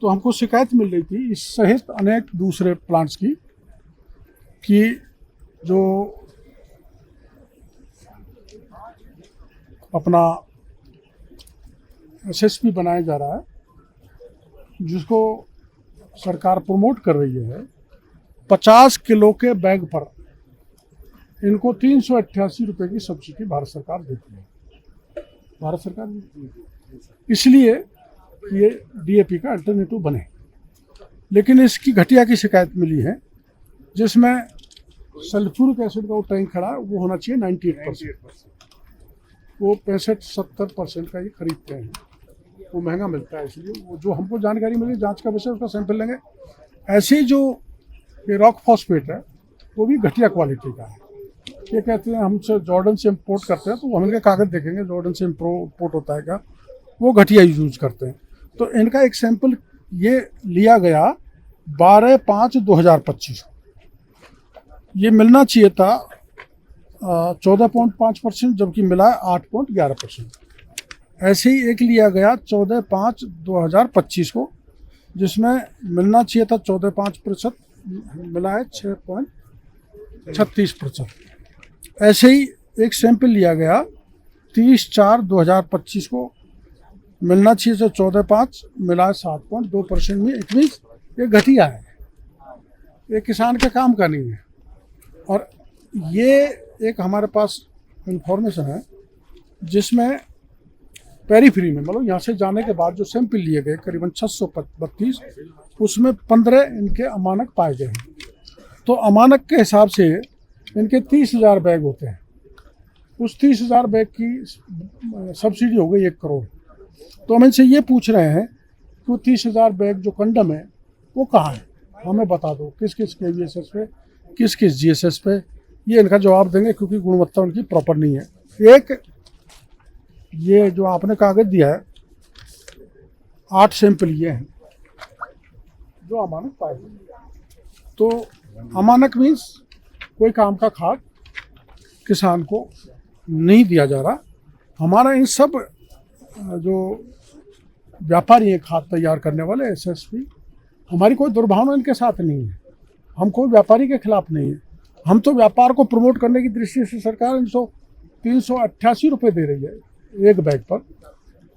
तो हमको शिकायत मिल रही थी इस सहित अनेक दूसरे प्लांट्स की कि जो अपना एसएसपी बनाया जा रहा है, जिसको सरकार प्रमोट कर रही है, 50 किलो के बैग पर इनको 388 रुपये की सब्सिडी भारत सरकार देती है। भारत सरकार इसलिए ये डीएपी का अल्टरनेटिव बने, लेकिन इसकी घटिया की शिकायत मिली है, जिसमें सल्फ्यूरिक एसिड का वो टैंक खड़ा है, वो होना चाहिए 98%। वो 65-70% का ये खरीदते हैं, वो महंगा मिलता है। इसलिए वो जो हमको जानकारी मिली, जांच का विषय, उसका सैंपल लेंगे। ऐसे ही जो ये रॉक फॉस्फेट है, वो भी घटिया क्वालिटी का है। ये कहते हैं हमसे जॉर्डन से इम्पोर्ट करते हैं, तो हम इनके कागज देखेंगे जॉर्डन से इम्पोर्ट होता है क्या, वो घटिया यूज करते हैं। तो इनका एक सैंपल ये लिया गया 12/5/2025, ये मिलना चाहिए था 14.5%, जबकि मिला 8.11%। ऐसे ही एक लिया गया 14/5/2025 को, जिसमें मिलना चाहिए था 14.5%, मिला है 6.36%। ऐसे ही एक सैंपल लिया गया 30/4/2025 को, मिलना चाहिए था 14.5, मिला 7.2% में। इट मीन्स ये घटिया है, ये किसान के काम का नहीं है। और ये एक हमारे पास इंफॉर्मेशन है, जिसमें पेरीफ्री में, मतलब यहाँ से जाने के बाद जो सैंपल लिए गए करीबन 632, उसमें 15 इनके अमानक पाए गए हैं। तो अमानक के हिसाब से इनके 30,000 बैग होते हैं। उस 30,000 बैग की सब्सिडी हो गई 1 करोड़। तो हम इनसे ये पूछ रहे हैं कि वो 30,000 बैग जो कंडम है वो कहाँ है, हमें बता दो, किस किस KVSS पे, किस किस GSS पे। ये इनका जवाब देंगे, क्योंकि गुणवत्ता उनकी प्रॉपर नहीं है। एक ये जो आपने कागज दिया है, 8 सैंपल ये हैं जो अमानक पाए गए। तो अमानक मीन्स कोई काम का खाद किसान को नहीं दिया जा रहा। हमारा इन सब जो व्यापारी हैं, खाद तैयार करने वाले, SSP, हमारी कोई दुर्भावना इनके साथ नहीं है। हम कोई व्यापारी के खिलाफ नहीं है। हम तो व्यापार को प्रमोट करने की दृष्टि से सरकार 388 रुपये दे रही है एक बैग पर।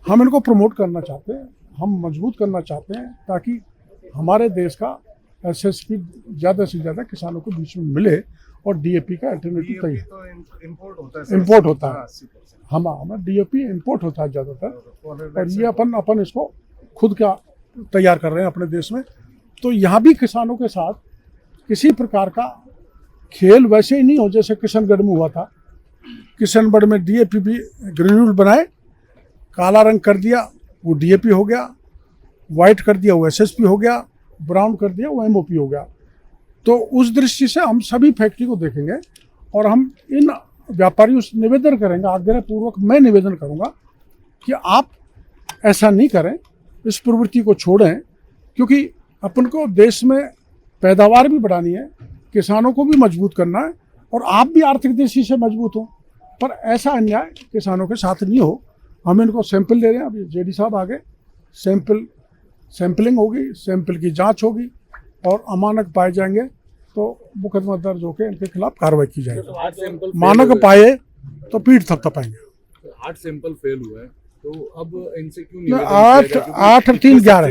हम इनको प्रमोट करना चाहते हैं, हम मजबूत करना चाहते हैं, ताकि हमारे देश का SSP ज़्यादा से ज़्यादा किसानों को बीच में मिले और DAP का अल्टरनेटिव तैयार। इम्पोर्ट होता है, हमारा DAP इम्पोर्ट होता है ज़्यादातर, और ये अपन इसको खुद का तैयार कर रहे हैं अपने देश में। तो यहाँ भी किसानों के साथ किसी प्रकार का खेल वैसे ही नहीं हो जैसे किशनगढ़ में हुआ था। किशनगढ़ में DAP भी ग्रेन्यूल बनाए, काला रंग कर दिया वो DAP हो गया, वाइट कर दिया वो SSP हो गया, ब्राउन कर दिया वो MOP हो गया। तो उस दृष्टि से हम सभी फैक्ट्री को देखेंगे और हम इन व्यापारियों से निवेदन करेंगे, आग्रह पूर्वक मैं निवेदन करूंगा कि आप ऐसा नहीं करें, इस प्रवृत्ति को छोड़ें, क्योंकि अपन को देश में पैदावार भी बढ़ानी है, किसानों को भी मजबूत करना है, और आप भी आर्थिक दृष्टि से मजबूत हो। पर ऐसा अन्याय किसानों के साथ नहीं हो। हम इनको सैंपल दे रहे हैं, अभी JD साहब आगे सैंपलिंग होगी, सैंपल की जांच होगी, और अमानक पाए जाएंगे तो मुकदमा दर्ज होकर इनके खिलाफ कार्रवाई की जाएगी। मानक पाए तो पीठ थपथपाएंगे। 8 सैंपल फेल हुए हैं, तो अब इनसे क्यों नहीं 8 और 3 11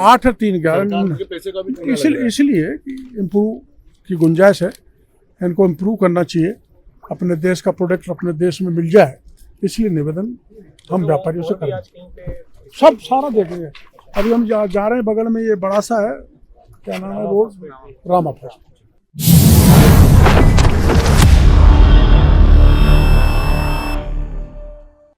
8 और 3 11 पैसे का भी इसलिए कि इम्प्रूव की गुंजाइश है, इनको इम्प्रूव करना चाहिए, अपने देश का प्रोडक्ट अपने देश में मिल जाए, इसलिए निवेदन हम व्यापारियों से करें। सब सारा देखेंगे। अभी हम जा रहे हैं, बगल में ये बड़ा सा है, क्या नाम है रोड, रामा फर्स्ट।